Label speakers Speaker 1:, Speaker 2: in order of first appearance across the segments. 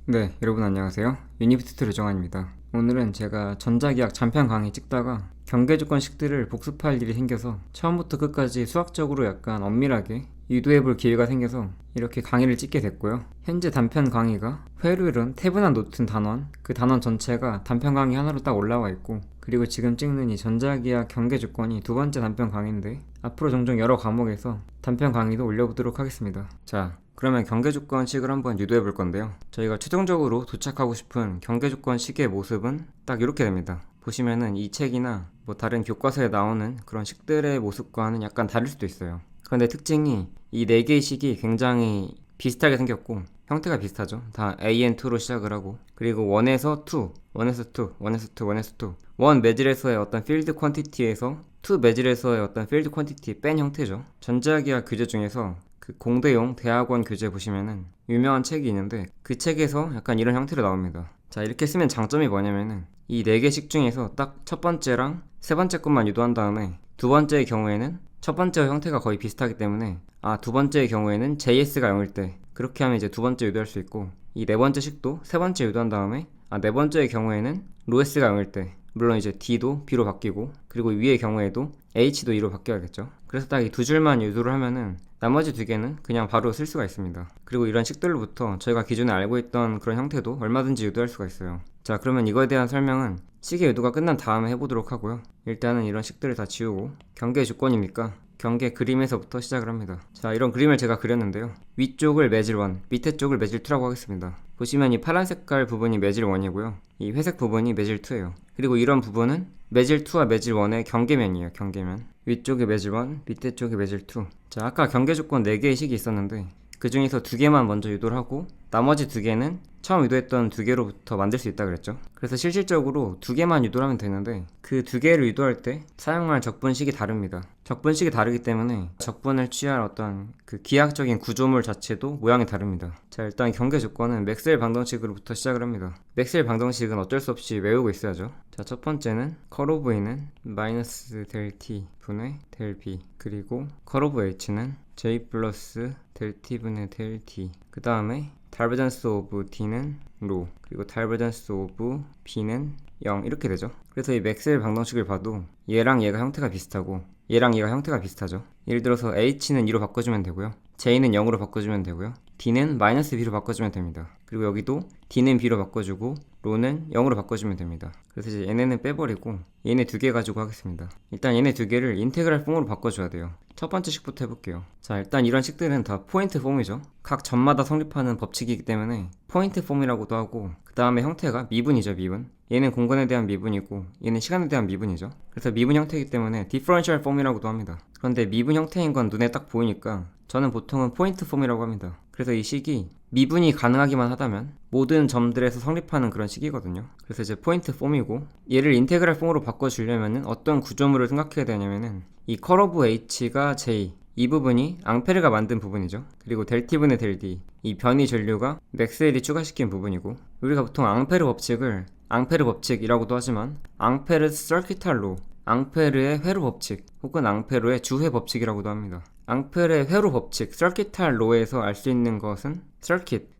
Speaker 1: 네, 여러분 안녕하세요. 유니비투토리얼 정한입니다. 오늘은 제가 전자기학 잔편 강의 찍다가 경계조건식들을 복습할 일이 생겨서 처음부터 끝까지 수학적으로 약간 엄밀하게 유도해볼 기회가 생겨서 이렇게 강의를 찍게 됐고요. 현재 단편 강의가 회로율은 태분한 노튼 단원, 그 단원 전체가 단편 강의 하나로 딱 올라와 있고, 그리고 지금 찍는 이 전자기학 경계조건이 두 번째 단편 강의인데 앞으로 종종 여러 과목에서 단편 강의도 올려보도록 하겠습니다. 자, 그러면 경계조건식을 한번 유도해 볼 건데요. 저희가 최종적으로 도착하고 싶은 경계조건식의 모습은 딱 이렇게 됩니다. 보시면은 이 책이나 뭐 다른 교과서에 나오는 그런 식들의 모습과는 약간 다를 수도 있어요. 그런데 특징이 이 4개의 식이 굉장히 비슷하게 생겼고 형태가 비슷하죠. 다 AN2로 시작을 하고, 그리고 1에서 2, 1에서 2, 1에서 2, 1에서 2, 1 매질에서의 어떤 필드 퀀티티에서 2 매질에서의 어떤 필드 퀀티티 뺀 형태죠. 전자기학 교재 중에서 그 공대용 대학원 교재 보시면은 유명한 책이 있는데 그 책에서 약간 이런 형태로 나옵니다. 자, 이렇게 쓰면 장점이 뭐냐면은 이 4개식 중에서 딱 첫 번째랑 세 번째 것만 유도한 다음에 두 번째의 경우에는 첫 번째와 형태가 거의 비슷하기 때문에 두 번째의 경우에는 JS가 0일 때 그렇게 하면 이제 두 번째 유도할 수 있고, 이 네 번째 식도 세 번째 유도한 다음에 네 번째의 경우에는 로S가 0일 때 물론 이제 D도 B로 바뀌고, 그리고 위의 경우에도 H도 E로 바뀌어야겠죠. 그래서 딱 이 두 줄만 유도를 하면은 나머지 두 개는 그냥 바로 쓸 수가 있습니다. 그리고 이런 식들로부터 저희가 기존에 알고 있던 그런 형태도 얼마든지 유도할 수가 있어요. 자, 그러면 이거에 대한 설명은 식의 유도가 끝난 다음에 해보도록 하고요. 일단은 이런 식들을 다 지우고 경계 조건이니까 경계 그림에서부터 시작을 합니다. 자, 이런 그림을 제가 그렸는데요. 위쪽을 매질 1, 밑에 쪽을 매질 2라고 하겠습니다. 보시면 이 파란 색깔 부분이 매질 1이고요. 이 회색 부분이 매질 2예요. 그리고 이런 부분은 매질 2와 매질 1의 경계면이에요. 경계면. 위쪽에 매질 1, 밑에 쪽에 매질 2. 자, 아까 경계 조건 4개의 식이 있었는데 그 중에서 2개만 먼저 유도를 하고 나머지 2개는 처음 유도했던 2개로부터 만들 수 있다 그랬죠. 그래서 실질적으로 2개만 유도를 하면 되는데 그 2개를 유도할 때 사용할 적분식이 다릅니다. 적분식이 다르기 때문에 적분을 취할 어떤 그 기하학적인 구조물 자체도 모양이 다릅니다. 자, 일단 경계 조건은 맥스웰 방정식으로부터 시작을 합니다. 맥스웰 방정식은 어쩔 수 없이 외우고 있어야죠. 자, 첫 번째는 컬 오브 A는 마이너스 델 T 분의 델 B, 그리고 컬 오브 H는 J 플러스 델 T 분의 델 D, 그 다음에 다이버전스 오브 D는 로, 그리고 다이버전스 오브 B는 0, 이렇게 되죠. 그래서 이 맥스웰 방정식을 봐도 얘랑 얘가 형태가 비슷하고 얘랑 얘가 형태가 비슷하죠. 예를 들어서 H는 2로 바꿔주면 되고요, J는 0으로 바꿔주면 되고요, D는 마이너스 B로 바꿔주면 됩니다. 그리고 여기도 D는 B로 바꿔주고 로는 0으로 바꿔주면 됩니다. 그래서 이제 얘네는 빼버리고 얘네 2개 가지고 하겠습니다. 일단 얘네 2개를 인테그랄 폼으로 바꿔줘야 돼요. 첫 번째 식부터 해볼게요. 자, 일단 이런 식들은 다 포인트 폼이죠. 각 점마다 성립하는 법칙이기 때문에 포인트 폼이라고도 하고, 그 다음에 형태가 미분이죠. 미분. 얘는 공간에 대한 미분이고 얘는 시간에 대한 미분이죠. 그래서 미분 형태이기 때문에 디퍼런셜 폼이라고도 합니다. 그런데 미분 형태인 건 눈에 딱 보이니까 저는 보통은 포인트 폼이라고 합니다. 그래서 이 식이 미분이 가능하기만 하다면 모든 점들에서 성립하는 그런 식이거든요. 그래서 이제 포인트 폼이고, 얘를 인테그랄 폼으로 바꿔주려면 어떤 구조물을 생각해야 되냐면은 이 컬 오브 H가 J, 이 부분이 앙페르가 만든 부분이죠. 그리고 델 T분의 델 D, 이 변이 전류가 맥스웰이 추가시킨 부분이고, 우리가 보통 앙페르 법칙을 앙페르 법칙이라고도 하지만 앙페르 서큐탈 로, 앙페르의 회로 법칙 혹은 앙페르의 주회 법칙이라고도 합니다. 앙페르의 회로 법칙, 서큐탈 로에서 알 수 있는 것은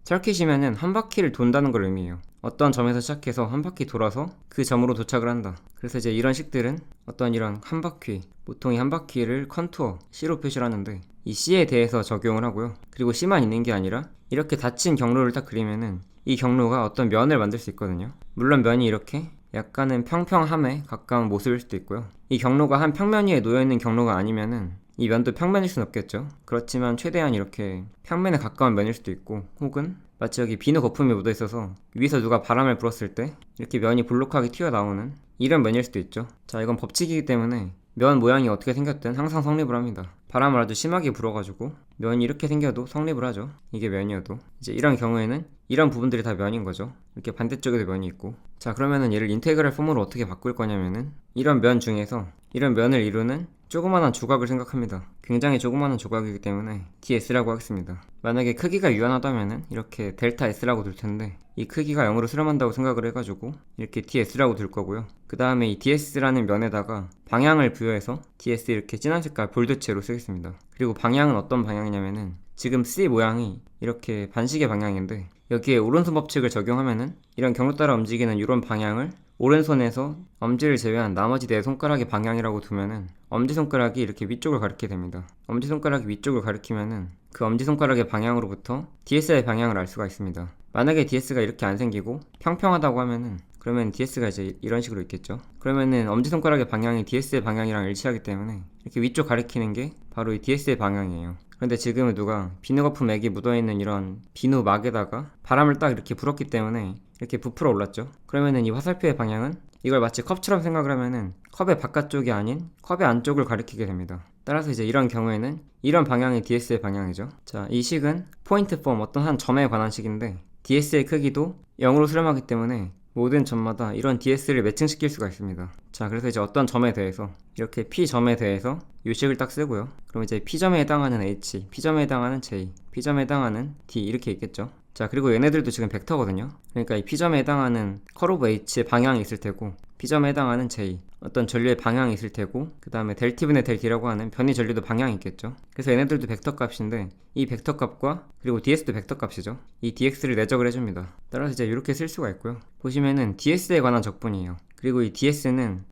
Speaker 1: 서킷이면은 한 바퀴를 돈다는 걸 의미해요. 어떤 점에서 시작해서 한 바퀴 돌아서 그 점으로 도착을 한다. 그래서 이제 이런 식들은 어떤 이런 한 바퀴, 보통 이 한 바퀴를 컨투어 C로 표시를 하는데 이 C에 대해서 적용을 하고요. 그리고 C만 있는 게 아니라 이렇게 닫힌 경로를 딱 그리면은 이 경로가 어떤 면을 만들 수 있거든요. 물론 면이 이렇게 약간은 평평함에 가까운 모습일 수도 있고요. 이 경로가 한 평면 위에 놓여있는 경로가 아니면은 이 면도 평면일 수는 없겠죠. 그렇지만 최대한 이렇게 평면에 가까운 면일 수도 있고, 혹은 마치 여기 비누 거품이 묻어 있어서 위에서 누가 바람을 불었을 때 이렇게 면이 볼록하게 튀어나오는 이런 면일 수도 있죠. 자, 이건 법칙이기 때문에 면 모양이 어떻게 생겼든 항상 성립을 합니다. 바람을 아주 심하게 불어가지고 면이 이렇게 생겨도 성립을 하죠. 이게 면이어도. 이제 이런 경우에는 이런 부분들이 다 면인 거죠. 이렇게 반대쪽에도 면이 있고. 자, 그러면은 얘를 인테그랄 폼으로 어떻게 바꿀 거냐면은 이런 면 중에서 이런 면을 이루는 조그마한 조각을 생각합니다. 굉장히 조그마한 조각이기 때문에 ds라고 하겠습니다. 만약에 크기가 유한하다면은 이렇게 델타 s라고 둘 텐데 이 크기가 0으로 수렴한다고 생각을 해가지고 이렇게 ds라고 둘 거고요. 그 다음에 이 ds라는 면에다가 방향을 부여해서 ds 이렇게 진한 색깔 볼드체로 쓰겠습니다. 그리고 방향은 어떤 방향이냐면은 지금 C 모양이 이렇게 반시계 방향인데 여기에 오른손 법칙을 적용하면은 이런 경로 따라 움직이는 이런 방향을 오른손에서 엄지를 제외한 나머지 네 손가락의 방향이라고 두면은 엄지손가락이 이렇게 위쪽을 가리키게 됩니다. 엄지손가락이 위쪽을 가리키면은 그 엄지손가락의 방향으로부터 DS의 방향을 알 수가 있습니다. 만약에 DS가 이렇게 안 생기고 평평하다고 하면은 그러면 DS가 이제 이런 식으로 있겠죠. 그러면은 엄지손가락의 방향이 DS의 방향이랑 일치하기 때문에 이렇게 위쪽 가리키는 게 바로 이 DS의 방향이에요. 그런데 지금은 누가 비누 거품 액이 묻어있는 이런 비누 막에다가 바람을 딱 이렇게 불었기 때문에 이렇게 부풀어 올랐죠. 그러면은 이 화살표의 방향은 이걸 마치 컵처럼 생각을 하면은 컵의 바깥쪽이 아닌 컵의 안쪽을 가리키게 됩니다. 따라서 이제 이런 경우에는 이런 방향이 DS의 방향이죠. 자, 이 식은 포인트 폼, 어떤 한 점에 관한 식인데 DS의 크기도 0으로 수렴하기 때문에 모든 점마다 이런 DS를 매칭시킬 수가 있습니다. 자, 그래서 이제 어떤 점에 대해서 이렇게 P점에 대해서 이 식을 딱 쓰고요. 그럼 이제 P점에 해당하는 H, P점에 해당하는 J, P점에 해당하는 D 이렇게 있겠죠. 자, 그리고 얘네들도 지금 벡터거든요. 그러니까 이 P점에 해당하는 커브 H의 방향이 있을 테고 P점에 해당하는 J, 어떤 전류의 방향이 있을 테고 그 다음에 델 T분의 델 D라고 하는 변이 전류도 방향이 있겠죠. 그래서 얘네들도 벡터 값인데 이 벡터 값과 그리고 DS도 벡터 값이죠. 이 DX를 내적을 해줍니다. 따라서 이제 이렇게 쓸 수가 있고요. 보시면은 DS에 관한 적분이에요. 그리고 이 DS는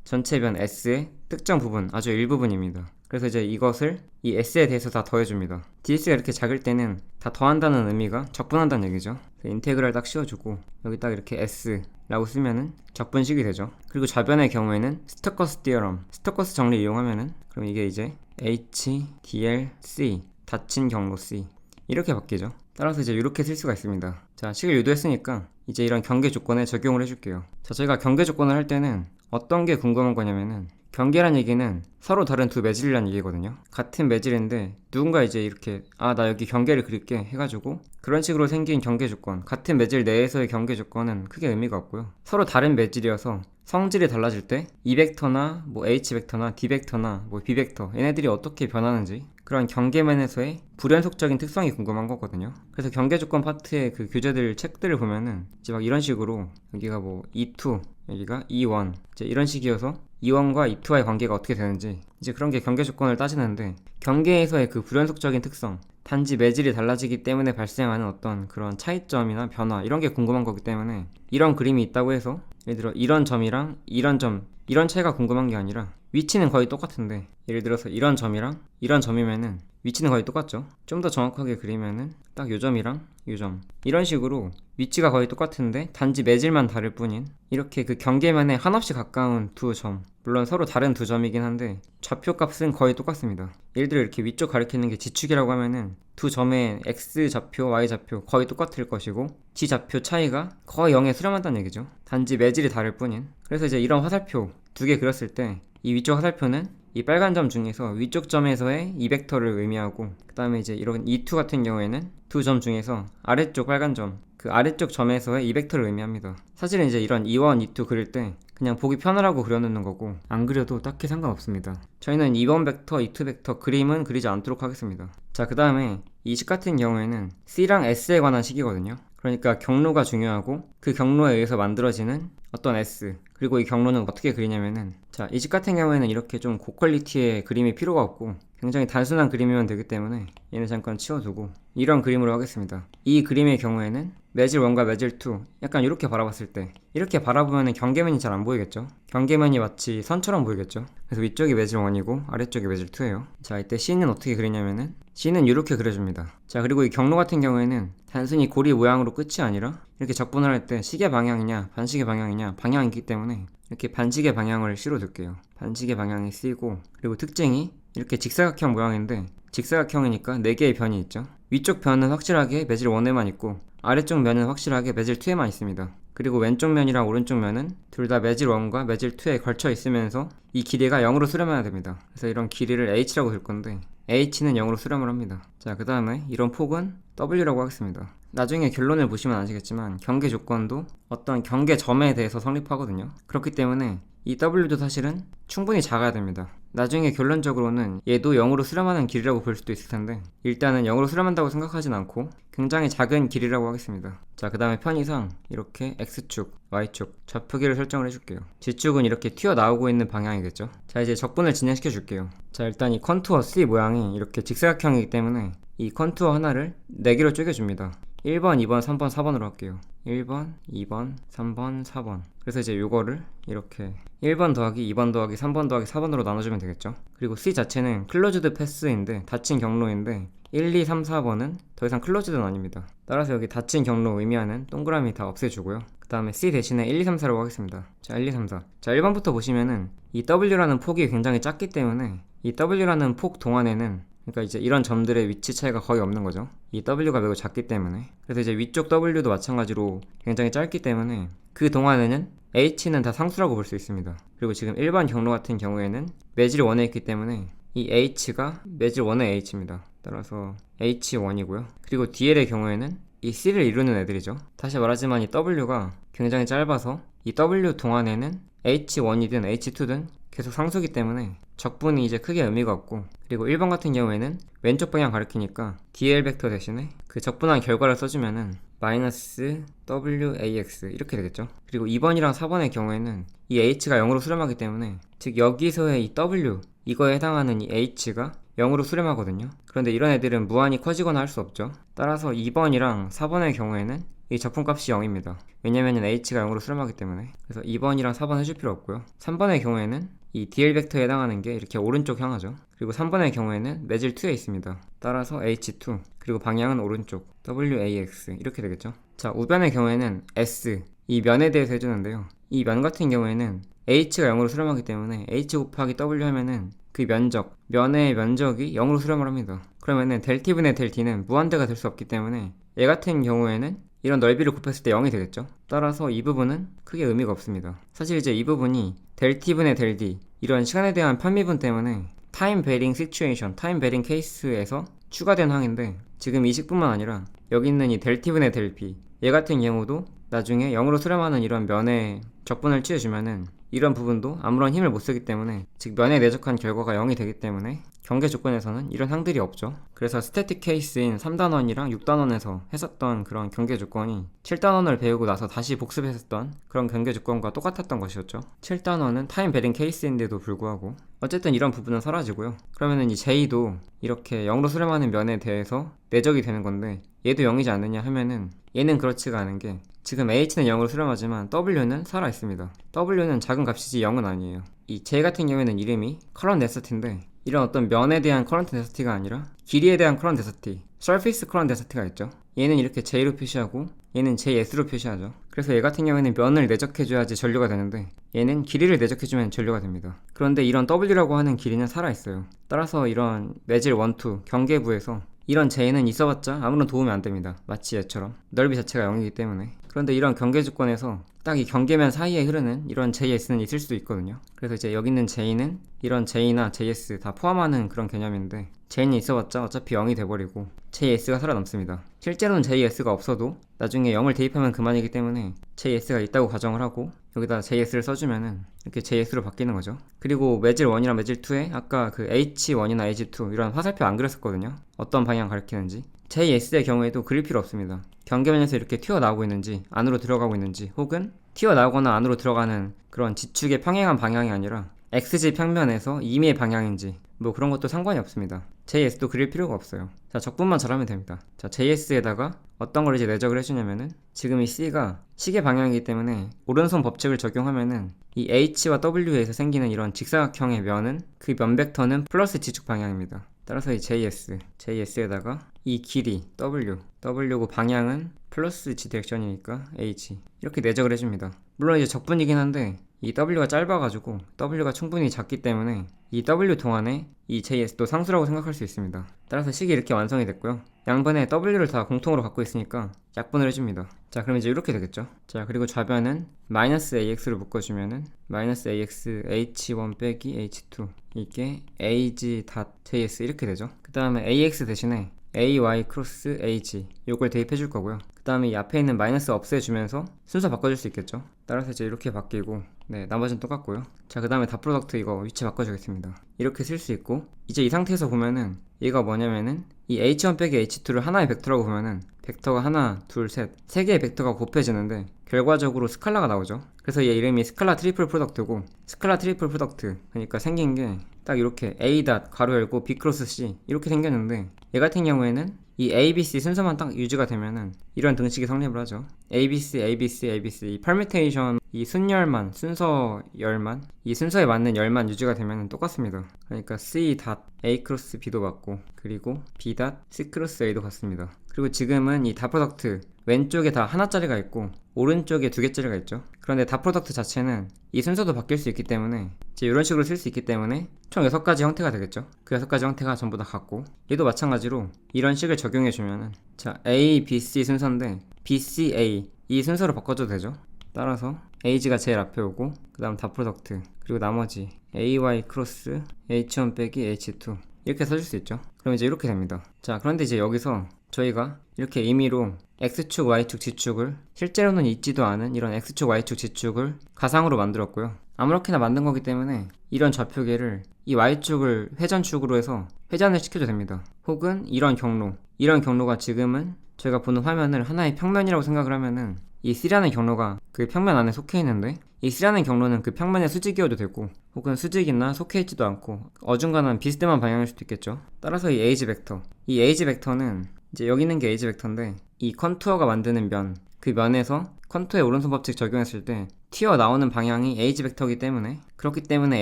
Speaker 1: 전체 변 S의 특정 부분, 아주 일부분입니다. 그래서 이제 이것을 이 S에 대해서 다 더해줍니다. DS가 이렇게 작을 때는 다 더한다는 의미가 적분한다는 얘기죠. 인테그랄 딱 씌워주고 여기 딱 이렇게 S라고 쓰면은 적분식이 되죠. 그리고 좌변의 경우에는 스토커스 티어럼, 스토커스 정리 이용하면은 그럼 이게 이제 HDLC, 닫힌 경로 C 이렇게 바뀌죠. 따라서 이제 이렇게 쓸 수가 있습니다. 자, 식을 유도했으니까 이제 이런 경계 조건에 적용을 해줄게요. 자, 저희가 경계 조건을 할 때는 어떤 게 궁금한 거냐면은 경계란 얘기는 서로 다른 두 매질이란 얘기거든요. 같은 매질인데 누군가 이제 이렇게 나 여기 경계를 그릴게 해가지고 그런 식으로 생긴 경계 조건, 같은 매질 내에서의 경계 조건은 크게 의미가 없고요. 서로 다른 매질이어서 성질이 달라질 때 E 벡터나 뭐 H 벡터나 D 벡터나 뭐 B 벡터 얘네들이 어떻게 변하는지 그런 경계면에서의 불연속적인 특성이 궁금한 거거든요. 그래서 경계 조건 파트의 그 교재들 책들을 보면은 이제 막 이런 식으로 여기가 뭐 E2, 여기가 E1 이제 이런 식이어서 E1과 E2와의 관계가 어떻게 되는지 이제 그런 게 경계 조건을 따지는데 경계에서의 그 불연속적인 특성, 단지 매질이 달라지기 때문에 발생하는 어떤 그런 차이점이나 변화 이런 게 궁금한 거기 때문에 이런 그림이 있다고 해서 예를 들어 이런 점이랑 이런 점 이런 차이가 궁금한 게 아니라 위치는 거의 똑같은데 예를 들어서 이런 점이랑 이런 점이면은 위치는 거의 똑같죠. 좀 더 정확하게 그리면은 딱 요 점이랑 요 점 이런 식으로 위치가 거의 똑같은데 단지 매질만 다를 뿐인 이렇게 그 경계면에 한없이 가까운 두 점, 물론 서로 다른 두 점이긴 한데 좌표 값은 거의 똑같습니다. 예를 들어 이렇게 위쪽 가리키는 게 지축이라고 하면은 두 점의 X 좌표, Y 좌표 거의 똑같을 것이고 G 좌표 차이가 거의 0에 수렴한다는 얘기죠. 단지 매질이 다를 뿐인. 그래서 이제 이런 화살표 두 개 그렸을 때 이 위쪽 화살표는 이 빨간 점 중에서 위쪽 점에서의 이 벡터를 의미하고 그 다음에 이제 이런 E2 같은 경우에는 두 점 중에서 아래쪽 빨간 점, 그 아래쪽 점에서의 이 벡터를 의미합니다. 사실은 이제 이런 E1, E2 그릴 때 그냥 보기 편하라고 그려놓는 거고 안 그려도 딱히 상관없습니다. 저희는 2번 벡터, E2 벡터 그림은 그리지 않도록 하겠습니다. 자, 그 다음에 이 식 같은 경우에는 C랑 S에 관한 식이거든요. 그러니까 경로가 중요하고 그 경로에 의해서 만들어지는 어떤 S, 그리고 이 경로는 어떻게 그리냐면은 자, 이 식 같은 경우에는 이렇게 좀 고퀄리티의 그림이 필요가 없고 굉장히 단순한 그림이면 되기 때문에 얘는 잠깐 치워두고 이런 그림으로 하겠습니다. 이 그림의 경우에는 매질 1과 매질 2 약간 이렇게 바라봤을 때 이렇게 바라보면 경계면이 잘 안 보이겠죠. 경계면이 마치 선처럼 보이겠죠. 그래서 위쪽이 매질 1이고 아래쪽이 매질 2예요. 자, 이때 C는 어떻게 그리냐면은 C는 이렇게 그려줍니다. 자, 그리고 이 경로 같은 경우에는 단순히 고리 모양으로 끝이 아니라 이렇게 적분을 할 때 시계 방향이냐 반시계 방향이냐 방향이 있기 때문에 이렇게 반시계 방향을 C로 둘게요. 반시계 방향이 C고 그리고 특징이 이렇게 직사각형 모양인데 직사각형이니까 4개의 변이 있죠. 위쪽 변은 확실하게 매질 1에만 있고 아래쪽 면은 확실하게 매질 2에만 있습니다. 그리고 왼쪽 면이랑 오른쪽 면은 둘 다 매질 1과 매질 2에 걸쳐 있으면서 이 길이가 0으로 수렴해야 됩니다. 그래서 이런 길이를 H라고 들 건데 H는 0으로 수렴을 합니다. 자, 그 다음에 이런 폭은 W라고 하겠습니다. 나중에 결론을 보시면 아시겠지만 경계 조건도 어떤 경계점에 대해서 성립하거든요. 그렇기 때문에 이 W도 사실은 충분히 작아야 됩니다. 나중에 결론적으로는 얘도 0으로 수렴하는 길이라고 볼 수도 있을 텐데 일단은 0으로 수렴한다고 생각하진 않고 굉장히 작은 길이라고 하겠습니다. 자, 그 다음에 편의상 이렇게 X축, Y축 좌표기를 설정을 해줄게요. G축은 이렇게 튀어나오고 있는 방향이겠죠. 자, 이제 적분을 진행시켜 줄게요. 자, 일단 이 컨투어 C 모양이 이렇게 직사각형이기 때문에 이 컨투어 하나를 4개로 쪼개줍니다. 1번, 2번, 3번, 4번으로 할게요. 1번, 2번, 3번, 4번. 그래서 이제 요거를 이렇게 1번 더하기 2번 더하기 3번 더하기 4번으로 나눠주면 되겠죠. 그리고 C 자체는 클로즈드 패스인데, 닫힌 경로인데 1, 2, 3, 4번은 더 이상 클로즈드는 아닙니다. 따라서 여기 닫힌 경로 의미하는 동그라미 다 없애주고요. 그 다음에 C 대신에 1, 2, 3, 4라고 하겠습니다. 자, 1, 2, 3, 4. 자, 1번부터 보시면은 이 W라는 폭이 굉장히 작기 때문에 이 W라는 폭 동안에는, 그러니까 이제 이런 점들의 위치 차이가 거의 없는 거죠. 이 W가 매우 작기 때문에. 그래서 이제 위쪽 W도 마찬가지로 굉장히 짧기 때문에 그 동안에는 H는 다 상수라고 볼 수 있습니다. 그리고 지금 일반 경로 같은 경우에는 매질 1에 있기 때문에 이 H가 매질 1의 H입니다. 따라서 H1이고요. 그리고 DL의 경우에는 이 C를 이루는 애들이죠. 다시 말하지만 이 W가 굉장히 짧아서 이 W 동안에는 H1이든 H2든 계속 상수기 때문에 적분이 이제 크게 의미가 없고, 그리고 1번 같은 경우에는 왼쪽 방향 가리키니까 DL 벡터 대신에 그 적분한 결과를 써주면은 마이너스 WAX 이렇게 되겠죠. 그리고 2번이랑 4번의 경우에는 이 H가 0으로 수렴하기 때문에, 즉 여기서의 이 W 이거에 해당하는 이 H가 0으로 수렴하거든요. 그런데 이런 애들은 무한히 커지거나 할 수 없죠. 따라서 2번이랑 4번의 경우에는 이 적분값이 0입니다. 왜냐면은 H가 0으로 수렴하기 때문에. 그래서 2번이랑 4번 해줄 필요 없고요. 3번의 경우에는 이 DL 벡터에 해당하는 게 이렇게 오른쪽 향하죠. 그리고 3번의 경우에는 매질 2에 있습니다. 따라서 H2, 그리고 방향은 오른쪽 WAX 이렇게 되겠죠. 자, 우변의 경우에는 S, 이 면에 대해서 해주는데요. 이 면 같은 경우에는 H가 0으로 수렴하기 때문에 H 곱하기 W 하면은 그 면적, 면의 면적이 0으로 수렴을 합니다. 그러면은 델 T분의 델 T는 무한대가 될 수 없기 때문에 얘 같은 경우에는 이런 넓이를 곱했을 때 0이 되겠죠. 따라서 이 부분은 크게 의미가 없습니다. 사실 이제 이 부분이 델 T분의 델 D, 이런 시간에 대한 편미분 때문에 타임 베링 시츄에이션, 타임 베링 케이스에서 추가된 항인데, 지금 이 식뿐만 아니라 여기 있는 이 델 T분의 델 B, 얘 같은 경우도 나중에 0으로 수렴하는 이런 면의 적분을 취해주면은 이런 부분도 아무런 힘을 못 쓰기 때문에, 즉 면에 내적한 결과가 0이 되기 때문에 경계 조건에서는 이런 항들이 없죠. 그래서 스태틱 케이스인 3단원이랑 6단원에서 했었던 그런 경계 조건이 7단원을 배우고 나서 다시 복습했었던 그런 경계 조건과 똑같았던 것이었죠. 7단원은 타임 베링 케이스인데도 불구하고 어쨌든 이런 부분은 사라지고요. 그러면은 이 J도 이렇게 0으로 수렴하는 면에 대해서 내적이 되는 건데, 얘도 0이지 않느냐 하면은 얘는 그렇지가 않은 게, 지금 H는 0으로 수렴하지만 W는 살아있습니다. W는 작은 값이지 0은 아니에요. 이 J 같은 경우에는 이름이 커런트 데서티인데, 이런 어떤 면에 대한 커런트 데서티가 아니라 길이에 대한 커런트 데서티, 서피스 커런트 데서티가 있죠. 얘는 이렇게 J로 표시하고 얘는 JS로 표시하죠. 그래서 얘 같은 경우에는 면을 내적해줘야지 전류가 되는데, 얘는 길이를 내적해주면 전류가 됩니다. 그런데 이런 W라고 하는 길이는 살아있어요. 따라서 이런 매질 1, 2 경계부에서 이런 J는 있어봤자 아무런 도움이 안 됩니다. 마치 얘처럼 넓이 자체가 0이기 때문에. 그런데 이런 경계 조건에서 딱 이 경계면 사이에 흐르는 이런 JS는 있을 수도 있거든요. 그래서 이제 여기 있는 J는 이런 J나 JS 다 포함하는 그런 개념인데, J는 있어봤자 어차피 0이 돼버리고 JS가 살아남습니다. 실제로는 JS가 없어도 나중에 0을 대입하면 그만이기 때문에 JS가 있다고 가정을 하고 여기다 JS를 써주면은 이렇게 JS로 바뀌는 거죠. 그리고 매질 1이랑 매질 2에 아까 그 H1이나 H2 이런 화살표 안 그렸었거든요. 어떤 방향 가리키는지. JS의 경우에도 그릴 필요 없습니다. 경계면에서 이렇게 튀어나오고 있는지 안으로 들어가고 있는지, 혹은 튀어나오거나 안으로 들어가는 그런 지축의 평행한 방향이 아니라 XZ 평면에서 임의 방향인지 뭐 그런 것도 상관이 없습니다. JS도 그릴 필요가 없어요. 자, 적분만 잘하면 됩니다. 자, JS에다가 어떤 걸 이제 내적을 해주냐면은, 지금 이 C가 시계 방향이기 때문에 오른손 법칙을 적용하면은 이 H와 W에서 생기는 이런 직사각형의 면은 그 면 벡터는 플러스 지축 방향입니다. 따라서 이 JS에다가 이 길이 W고 방향은 플러스 G 디렉션이니까 H 이렇게 내적을 해줍니다. 물론 이제 적분이긴 한데 이 W가 짧아가지고 W가 충분히 작기 때문에 이 W 동안에 이 JS도 상수라고 생각할 수 있습니다. 따라서 식이 이렇게 완성이 됐고요. 양변에 W를 다 공통으로 갖고 있으니까 약분을 해줍니다. 자, 그럼 이제 이렇게 되겠죠. 자, 그리고 좌변은 마이너스 AX로 묶어주면은 마이너스 AX H1 빼기 H2 이게 AG.JS 이렇게 되죠. 그 다음에 AX 대신에 AY 크로스 AG 요걸 대입해 줄 거고요. 그 다음에 이 앞에 있는 마이너스 없애주면서 순서 바꿔줄 수 있겠죠. 따라서 이제 이렇게 바뀌고, 네, 나머지는 똑같고요. 자, 그 다음에 닷 프로덕트 이거 위치 바꿔주겠습니다. 이렇게 쓸 수 있고, 이제 이 상태에서 보면은 얘가 뭐냐면은 이 H1 빼기 H2를 하나의 벡터라고 보면은 벡터가 하나, 둘, 셋, 세 개의 벡터가 곱해지는데 결과적으로 스칼라가 나오죠. 그래서 얘 이름이 스칼라 트리플 프로덕트고, 스칼라 트리플 프로덕트 그러니까 생긴 게 딱 이렇게 A 닷 가로 열고 B 크로스 C 이렇게 생겼는데, 얘 같은 경우에는 이 ABC 순서만 딱 유지가 되면은 이런 등식이 성립을 하죠. ABC, ABC, ABC 이 퍼뮤테이션 이 순열만 순서 열만 이 순서에 맞는 열만 유지가 되면 똑같습니다. 그러니까 C 닷 A 크로스 B도 같고 그리고 B 닷 C 크로스 A도 같습니다. 그리고 지금은 이 닷 프로덕트 왼쪽에 다 하나짜리가 있고 오른쪽에 두 개짜리가 있죠. 그런데 닷 프로덕트 자체는 이 순서도 바뀔 수 있기 때문에 이제 이런 식으로 쓸 수 있기 때문에 총 6가지 형태가 되겠죠. 그 6가지 형태가 전부 다 같고 얘도 마찬가지로 이런 식을 적용해 주면은 자 A, B, C 순서인데 B, C, A 이 순서로 바꿔줘도 되죠. 따라서 AG가 제일 앞에 오고 그 다음 닷 프로덕트 그리고 나머지 AY 크로스 H1 빼기 H2 이렇게 써줄 수 있죠. 그럼 이제 이렇게 됩니다. 자 그런데 이제 여기서 저희가 이렇게 임의로 X축, Y축, Z축을 실제로는 있지도 않은 이런 X축, Y축, Z축을 가상으로 만들었고요. 아무렇게나 만든 거기 때문에 이런 좌표계를 이 Y축을 회전축으로 해서 회전을 시켜도 됩니다. 혹은 이런 경로가 지금은 저희가 보는 화면을 하나의 평면이라고 생각을 하면은 이 C라는 경로가 그 평면 안에 속해 있는데 이 C라는 경로는 그 평면의 수직이어도 되고 혹은 수직이나 속해 있지도 않고 어중간한 비스듬한 방향일 수도 있겠죠. 따라서 이 에이지 벡터는 이제 여기 있는 게 에이지 벡터인데 이 컨투어가 만드는 면, 그 면에서 컨투어의 오른손 법칙 적용했을 때 튀어나오는 방향이 에이지 벡터이기 때문에 그렇기 때문에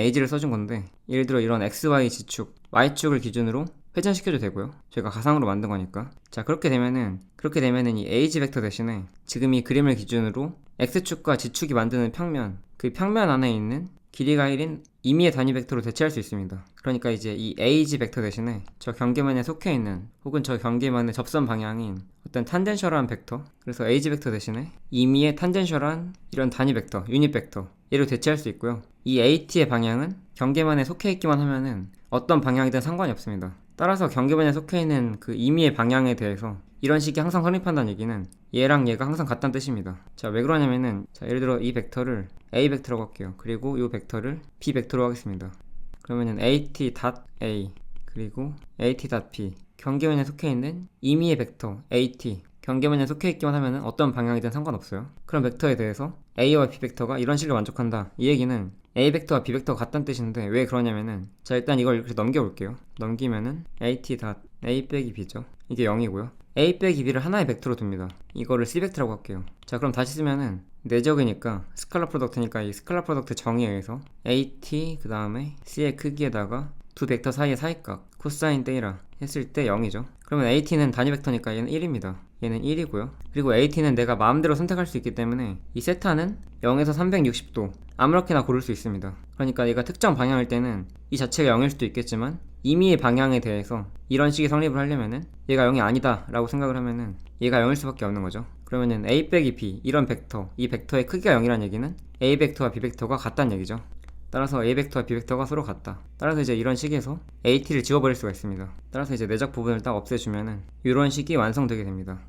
Speaker 1: 에이지를 써준 건데 예를 들어 이런 XY Z축, Y축을 기준으로 회전시켜도 되고요. 저희가 가상으로 만든 거니까. 자 그렇게 되면은 이 에이지 벡터 대신에 지금 이 그림을 기준으로 X축과 Z축이 만드는 평면, 그 평면 안에 있는 길이가 1인 임의의 단위 벡터로 대체할 수 있습니다. 그러니까 이제 이 에이지 벡터 대신에 저 경계면에 속해 있는 혹은 저 경계면의 접선 방향인 어떤 탄젠셜한 벡터, 그래서 에이지 벡터 대신에 임의의 탄젠셜한 이런 단위 벡터, 유닛 벡터 얘로 대체할 수 있고요. 이 AT의 방향은 경계면에 속해 있기만 하면은 어떤 방향이든 상관이 없습니다. 따라서 경계면에 속해 있는 그 임의의 방향에 대해서 이런 식이 항상 성립한다는 얘기는 얘랑 얘가 항상 같다는 뜻입니다. 자, 왜 그러냐면은 자, 예를 들어 이 벡터를 A 벡터라고 할게요. 그리고 이 벡터를 B 벡터로 하겠습니다. 그러면은 AT.A 그리고 AT.B 경계면에 속해 있는 임의의 벡터 AT 경계면에 속해 있기만 하면은 어떤 방향이든 상관없어요. 그런 벡터에 대해서 A와 B 벡터가 이런 식을 만족한다. 이 얘기는 A 벡터와 B 벡터가 같다는 뜻인데 왜 그러냐면은 자 일단 이걸 이렇게 넘겨볼게요. 넘기면은 AT.A 빼기 B죠. 이게 0이고요. A 빼기 B를 하나의 벡터로 둡니다. 이거를 C 벡터라고 할게요. 자 그럼 다시 쓰면은 내적이니까 스칼라 프로덕트니까 이 스칼라 프로덕트 정의에 의해서 AT 그 다음에 C의 크기에다가 두 벡터 사이의 사이값 코사인 테이라 했을 때 0이죠. 그러면 AT는 단위 벡터니까 얘는 1입니다. 얘는 1이고요. 그리고 AT는 내가 마음대로 선택할 수 있기 때문에 이 세타는 0에서 360도 아무렇게나 고를 수 있습니다. 그러니까 얘가 특정 방향일 때는 이 자체가 0일 수도 있겠지만 임의의 방향에 대해서 이런 식의 성립을 하려면은 얘가 0이 아니다 라고 생각을 하면은 얘가 0일 수밖에 없는 거죠. 그러면은 A 빼기 B 이런 벡터, 이 벡터의 크기가 0이라는 얘기는 A 벡터와 B 벡터가 같다는 얘기죠. 따라서 A 벡터와 B 벡터가 서로 같다. 따라서 이제 이런 식에서 AT를 지워버릴 수가 있습니다. 따라서 이제 내적 부분을 딱 없애주면은 이런 식이 완성되게 됩니다.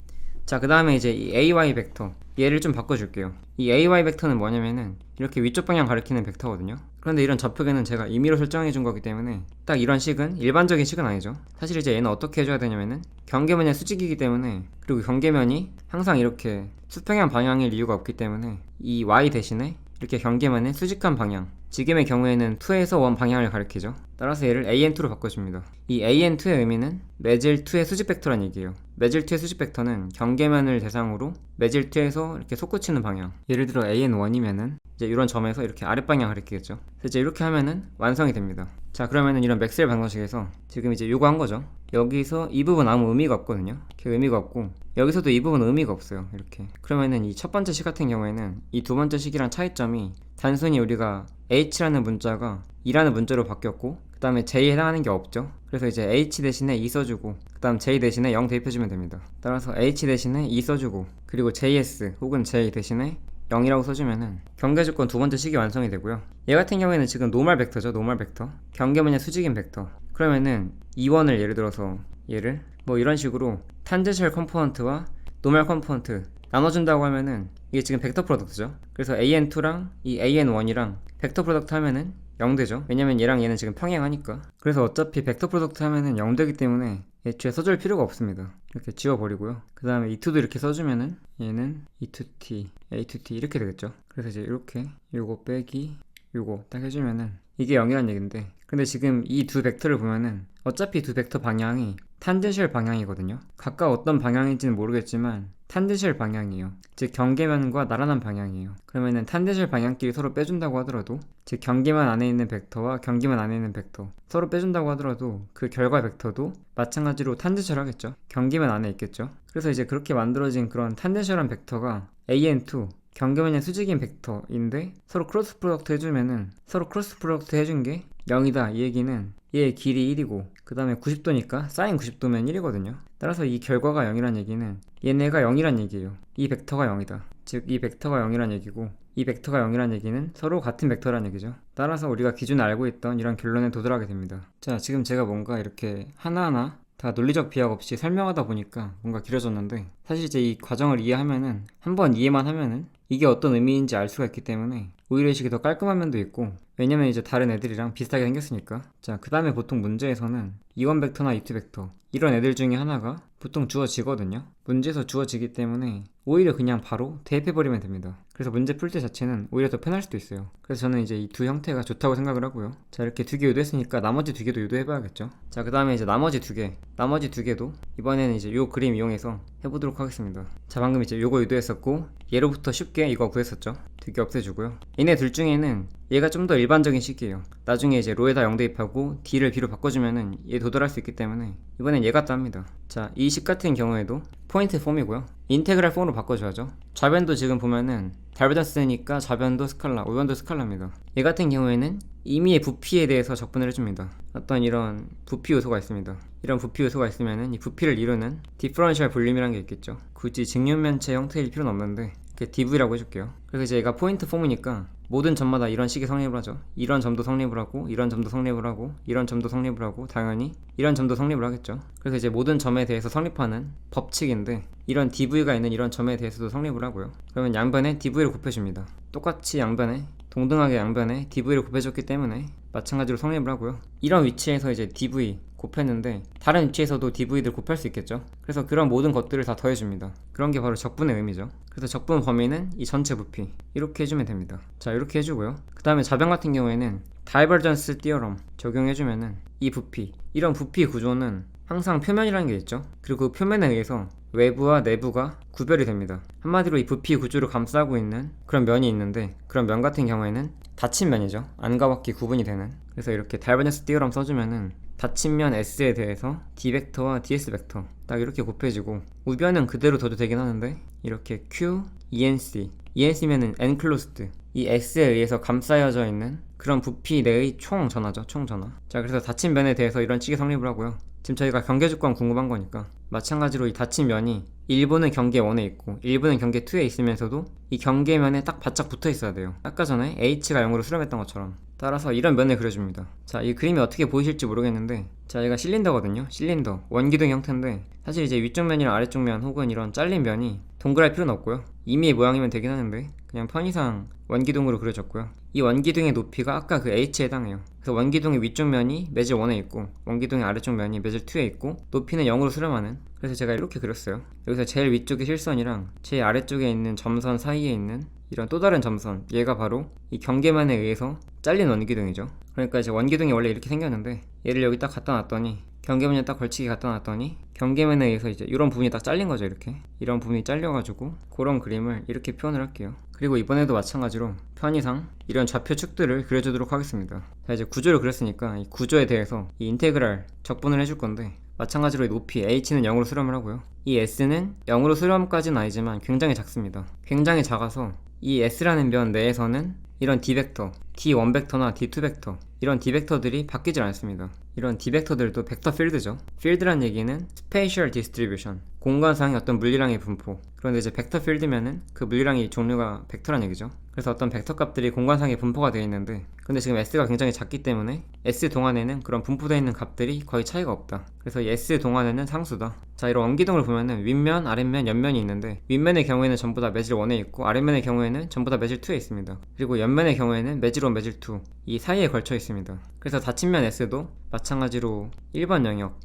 Speaker 1: 자, 그 다음에 이제 이 AY 벡터 얘를 좀 바꿔줄게요. 이 AY 벡터는 뭐냐면은 이렇게 위쪽 방향 가리키는 벡터거든요. 그런데 이런 좌표계는 제가 임의로 설정해준 거기 때문에 딱 이런 식은 일반적인 식은 아니죠. 사실 이제 얘는 어떻게 해줘야 되냐면은 경계면의 수직이기 때문에 그리고 경계면이 항상 이렇게 수평형 방향일 이유가 없기 때문에 이 Y 대신에 이렇게 경계면의 수직한 방향 지금의 경우에는 2에서 1 방향을 가리키죠. 따라서 얘를 AN2로 바꿔줍니다. 이 AN2의 의미는 매질2의 수직 벡터란 얘기예요. 매질2의 수직 벡터는 경계면을 대상으로 매질2에서 이렇게 솟구치는 방향 예를 들어 AN1이면은 이제 이런 점에서 이렇게 아랫방향 가리키겠죠. 그래서 이제 이렇게 하면은 완성이 됩니다. 자 그러면은 이런 맥스웰 방정식에서 지금 이제 요거 한 거죠. 여기서 이 부분 아무 의미가 없거든요. 의미가 없고 여기서도 이 부분 의미가 없어요. 이렇게 그러면은 이 첫 번째 식 같은 경우에는 이 두 번째 식이랑 차이점이 단순히 우리가 H라는 문자가 2라는 문자로 바뀌었고 그 다음에 J에 해당하는 게 없죠. 그래서 이제 H 대신에 2 써주고 그 다음 J 대신에 0 대입해주면 됩니다. 따라서 H 대신에 2 써주고 그리고 JS 혹은 J 대신에 0이라고 써주면은 경계조건 두 번째 식이 완성이 되고요. 얘 같은 경우에는 지금 노멀 벡터죠. 노멀 벡터 경계면의 수직인 벡터. 그러면은 2원을 예를 들어서 얘를 뭐 이런 식으로 탄젠셜 컴포넌트와 노멀 컴포넌트 나눠준다고 하면은 이게 지금 벡터 프로덕트죠. 그래서 AN2랑 이 AN1이랑 벡터 프로덕트 하면은 0 되죠. 왜냐면 얘랑 얘는 지금 평행하니까. 그래서 어차피 벡터 프로덕트 하면은 0 되기 때문에 애초에 써줄 필요가 없습니다. 이렇게 지워버리고요. 그 다음에 E2도 이렇게 써주면은 얘는 E2T, A2T 이렇게 되겠죠. 그래서 이제 이렇게 요거 빼기 요거 딱 해주면은 이게 0이란 얘긴데 근데 지금 이 두 벡터를 보면은 어차피 두 벡터 방향이 탄젠셜 방향이거든요. 각각 어떤 방향인지는 모르겠지만 탄젠셜 방향이에요. 즉 경계면과 나란한 방향이에요. 그러면은 탄젠셜 방향끼리 서로 빼준다고 하더라도, 즉 경계면 안에 있는 벡터와 경계면 안에 있는 벡터 서로 빼준다고 하더라도 그 결과 벡터도 마찬가지로 탄젠셜 하겠죠. 경계면 안에 있겠죠. 그래서 이제 그렇게 만들어진 그런 탄젠셜한 벡터가 AN2 경계면의 수직인 벡터인데 서로 크로스 프로덕트 해주면은, 서로 크로스 프로덕트 해준 게 0이다 이 얘기는 얘의 길이 1이고 그 다음에 90도니까 사인 90도면 1이거든요. 따라서 이 결과가 0이란 얘기는 얘네가 0이란 얘기예요. 이 벡터가 0이다. 즉 이 벡터가 0이란 얘기고 이 벡터가 0이란 얘기는 서로 같은 벡터란 얘기죠. 따라서 우리가 기존에 알고 있던 이런 결론에 도달하게 됩니다. 자, 지금 제가 뭔가 이렇게 하나하나 다 논리적 비약 없이 설명하다 보니까 뭔가 길어졌는데, 사실 이제 이 과정을 이해하면은, 한번 이해만 하면은 이게 어떤 의미인지 알 수가 있기 때문에 오히려 이식이 더 깔끔한 면도 있고, 왜냐면 이제 다른 애들이랑 비슷하게 생겼으니까. 자, 그 다음에 보통 문제에서는 이원 벡터나 이투 벡터 이런 애들 중에 하나가 보통 주어지거든요. 문제에서 주어지기 때문에 오히려 그냥 바로 대입해버리면 됩니다. 그래서 문제 풀 때 자체는 오히려 더 편할 수도 있어요. 그래서 저는 이제 이 두 형태가 좋다고 생각을 하고요. 자, 이렇게 두 개 유도했으니까 나머지 두 개도 유도해봐야겠죠. 자, 그 다음에 이제 나머지 두 개도 이번에는 이제 요 그림 이용해서 해보도록 하겠습니다. 자, 방금 이제 요거 유도했었고 얘로부터 쉽게 이거 구했었죠. 두 개 없애주고요. 얘네 둘 중에는 얘가 좀 더 일반적인 식이에요. 나중에 이제 로에다 0 대입하고 d를 b로 바꿔주면은 얘 도달할 수 있기 때문에 이번엔 얘 같다 합니다. 자, 이 식 같은 경우에도 포인트 폼이고요. 인테그랄 폼으로 바꿔줘야죠. 좌변도 지금 보면은 다이버전스니까 좌변도 스칼라, 우변도 스칼라입니다. 얘 같은 경우에는 임의의 부피에 대해서 적분을 해줍니다. 어떤 이런 부피 요소가 있습니다. 이런 부피 요소가 있으면은 이 부피를 이루는 디퍼런셜 볼륨이라는 게 있겠죠. 굳이 직육면체 형태일 필요는 없는데 DV라고 해줄게요. 그래서 이제 얘가 포인트 폼이니까 모든 점마다 이런 식의 성립을 하죠. 이런 점도 성립을 하고, 이런 점도 성립을 하고, 이런 점도 성립을 하고, 당연히 이런 점도 성립을 하겠죠. 그래서 이제 모든 점에 대해서 성립하는 법칙인데, 이런 DV가 있는 이런 점에 대해서도 성립을 하고요. 그러면 양변에 DV를 곱해줍니다. 똑같이 양변에, 동등하게 양변에 DV를 곱해줬기 때문에 마찬가지로 성립을 하고요. 이런 위치에서 이제 DV 곱했는데 다른 위치에서도 DV들 곱할 수 있겠죠. 그래서 그런 모든 것들을 다 더해줍니다. 그런 게 바로 적분의 의미죠. 그래서 적분 범위는 이 전체 부피 이렇게 해주면 됩니다. 자, 이렇게 해주고요. 그 다음에 좌변 같은 경우에는 다이버전스 티어럼 적용해주면은 이 부피, 이런 부피 구조는 항상 표면이라는 게 있죠. 그리고 그 표면에 의해서 외부와 내부가 구별이 됩니다. 한마디로 이 부피 구조를 감싸고 있는 그런 면이 있는데, 그런 면 같은 경우에는 닫힌 면이죠. 안과 밖이 구분이 되는. 그래서 이렇게 다이버전스 티어럼 써주면은 닫힌 면 S에 대해서 D 벡터와 DS 벡터 딱 이렇게 곱해지고, 우변은 그대로 둬도 되긴 하는데 이렇게 Q, ENC면은 enclosed, 이 S에 의해서 감싸여져 있는 그런 부피 내의 총 전하죠. 총 전하. 자, 그래서 닫힌 면에 대해서 이런 식의 성립을 하고요. 지금 저희가 경계주권 궁금한 거니까 마찬가지로 이 닫힌 면이 일부는 경계 1에 있고 일부는 경계 2에 있으면서도 이 경계면에 딱 바짝 붙어 있어야 돼요. 아까 전에 H가 0으로 수렴했던 것처럼. 따라서 이런 면을 그려줍니다. 자, 이 그림이 어떻게 보이실지 모르겠는데, 자, 얘가 실린더거든요. 실린더, 원기둥 형태인데, 사실 이제 위쪽 면이랑 아래쪽 면 혹은 이런 잘린 면이 동그랄 필요는 없고요. 임의의 모양이면 되긴 하는데 그냥 편의상 원기둥으로 그려졌고요. 이 원기둥의 높이가 아까 그 H에 해당해요. 그래서 원기둥의 위쪽 면이 매질 1에 있고 원기둥의 아래쪽 면이 매질 2에 있고 높이는 0으로 수렴하는, 그래서 제가 이렇게 그렸어요. 여기서 제일 위쪽의 실선이랑 제일 아래쪽에 있는 점선 사이에 있는 이런 또 다른 점선, 얘가 바로 이 경계면에 의해서 잘린 원기둥이죠. 그러니까 이제 원기둥이 원래 이렇게 생겼는데 얘를 여기 딱 갖다 놨더니, 경계면에 딱 걸치게 갖다 놨더니 경계면에 의해서 이제 이런 부분이 딱 잘린 거죠. 이렇게 이런 부분이 잘려가지고 그런 그림을 이렇게 표현을 할게요. 그리고 이번에도 마찬가지로 편의상 이런 좌표 축들을 그려주도록 하겠습니다. 자, 이제 구조를 그렸으니까 이 구조에 대해서 이 인테그랄 적분을 해줄 건데, 마찬가지로 이 높이 H는 0으로 수렴을 하고요. 이 S는 0으로 수렴까지는 아니지만 굉장히 작습니다. 굉장히 작아서 이 S라는 면 내에서는 이런 D벡터, D1벡터나 D2벡터 이런 D벡터들이 바뀌질 않습니다. 이런 D벡터들도 벡터 필드죠. 필드란 얘기는 Spatial Distribution, 공간상의 어떤 물리량의 분포. 그런데 이제 벡터 필드면은 그 물리량의 종류가 벡터란 얘기죠. 그래서 어떤 벡터 값들이 공간상에 분포가 되어 있는데, 근데 지금 S가 굉장히 작기 때문에 S 동안에는 그런 분포되어 있는 값들이 거의 차이가 없다. 그래서 이 S 동안에는 상수다. 자, 이런 원기둥을 보면은 윗면, 아랫면, 옆면이 있는데, 윗면의 경우에는 전부 다 매질 1에 있고 아랫면의 경우에는 전부 다 매질 2에 있습니다. 그리고 옆면의 경우에는 매질 1, 매질 2 이 사이에 걸쳐 있습니다. 그래서 닫힌 면 S도 마찬가지로 1번 영역,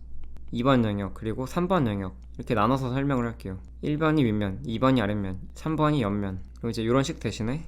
Speaker 1: 2번 영역, 그리고 3번 영역 이렇게 나눠서 설명을 할게요. 1번이 윗면, 2번이 아랫면, 3번이 옆면. 그럼 이제 이런 식 대신에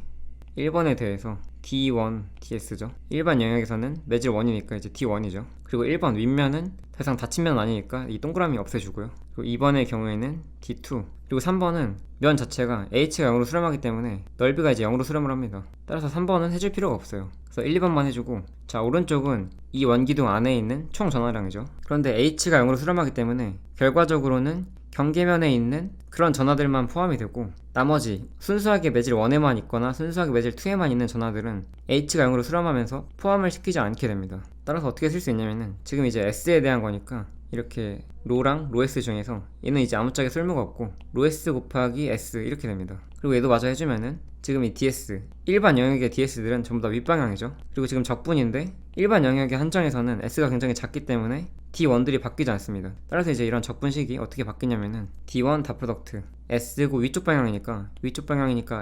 Speaker 1: 1번에 대해서 D1, DS죠. 일반 영역에서는 매질 1이니까 이제 D1이죠. 그리고 1번 윗면은 더 이상 닫힌 면 아니니까 이 동그라미 없애주고요. 그리고 2번의 경우에는 D2. 그리고 3번은 면 자체가 H가 0으로 수렴하기 때문에 넓이가 이제 0으로 수렴을 합니다. 따라서 3번은 해줄 필요가 없어요. 그래서 1, 2번만 해주고, 자, 오른쪽은 이 원기둥 안에 있는 총 전하량이죠. 그런데 H가 0으로 수렴하기 때문에 결과적으로는 경계면에 있는 그런 전하들만 포함이 되고, 나머지 순수하게 매질 1에만 있거나 순수하게 매질 2에만 있는 전하들은 H가 0으로 수렴하면서 포함을 시키지 않게 됩니다. 따라서 어떻게 쓸 수 있냐면은, 지금 이제 S에 대한 거니까 이렇게 로랑 로S 중에서 얘는 이제 아무짝에 쓸모가 없고 로S 곱하기 S 이렇게 됩니다. 그리고 얘도 마저 해주면은 지금 이 DS, 일반 영역의 DS들은 전부 다 윗방향이죠. 그리고 지금 적분인데 일반 영역의 한정에서는 S가 굉장히 작기 때문에 D1들이 바뀌지 않습니다. 따라서 이제 이런 적분식이 어떻게 바뀌냐면은 D1 다 프로덕트 S고 위쪽 방향이니까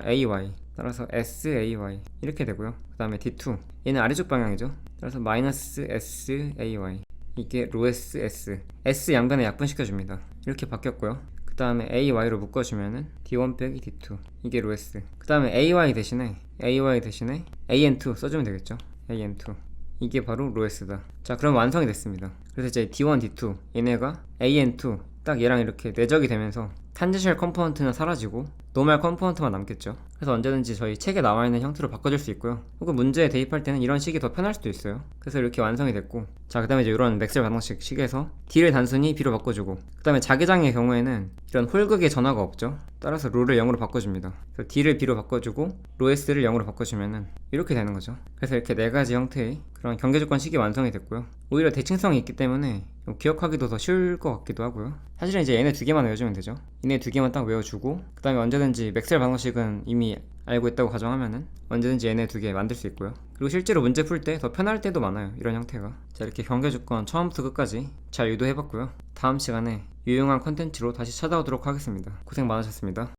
Speaker 1: AY, 따라서 SAY 이렇게 되고요. 그 다음에 D2, 얘는 아래쪽 방향이죠. 따라서 마이너스 SAY, 이게 로S S, S 양변에 약분시켜줍니다. 이렇게 바뀌었고요. 그 다음에 AY로 묶어주면은 D1 빼기 D2, 이게 로S. 그 다음에 AY 대신에 AN2 써주면 되겠죠. AN2, 이게 바로 로S다. 자, 그럼 완성이 됐습니다. 그래서 이제 D1, D2 얘네가 AN2 딱 얘랑 이렇게 내적이 되면서 탄젠셜 컴포넌트는 사라지고 노멀 컴포넌트만 남겠죠. 그래서 언제든지 저희 책에 나와있는 형태로 바꿔줄 수 있고요. 혹은 문제에 대입할 때는 이런 식이 더 편할 수도 있어요. 그래서 이렇게 완성이 됐고, 자, 그 다음에 이제 이런 맥스웰 반응식 식에서 D를 단순히 B로 바꿔주고, 그 다음에 자기장의 경우에는 이런 홀극의 전화가 없죠. 따라서 로를 0으로 바꿔줍니다. 그래서 D를 B로 바꿔주고 로 S를 0으로 바꿔주면은 이렇게 되는 거죠. 그래서 이렇게 네 가지 형태의 그런 경계조건 식이 완성이 됐고요. 오히려 대칭성이 있기 때문에 기억하기도 더 쉬울 것 같기도 하고요. 사실은 이제 얘네 두 개만 외워주면 되죠. 얘네 두 개만 딱 외워주고, 그 다음에 언제든지 맥스웰 방정식은 이미 알고 있다고 가정하면은 언제든지 얘네 두 개 만들 수 있고요. 그리고 실제로 문제 풀 때 더 편할 때도 많아요, 이런 형태가. 자, 이렇게 경계조건 처음부터 끝까지 잘 유도해봤고요. 다음 시간에 유용한 컨텐츠로 다시 찾아오도록 하겠습니다. 고생 많으셨습니다.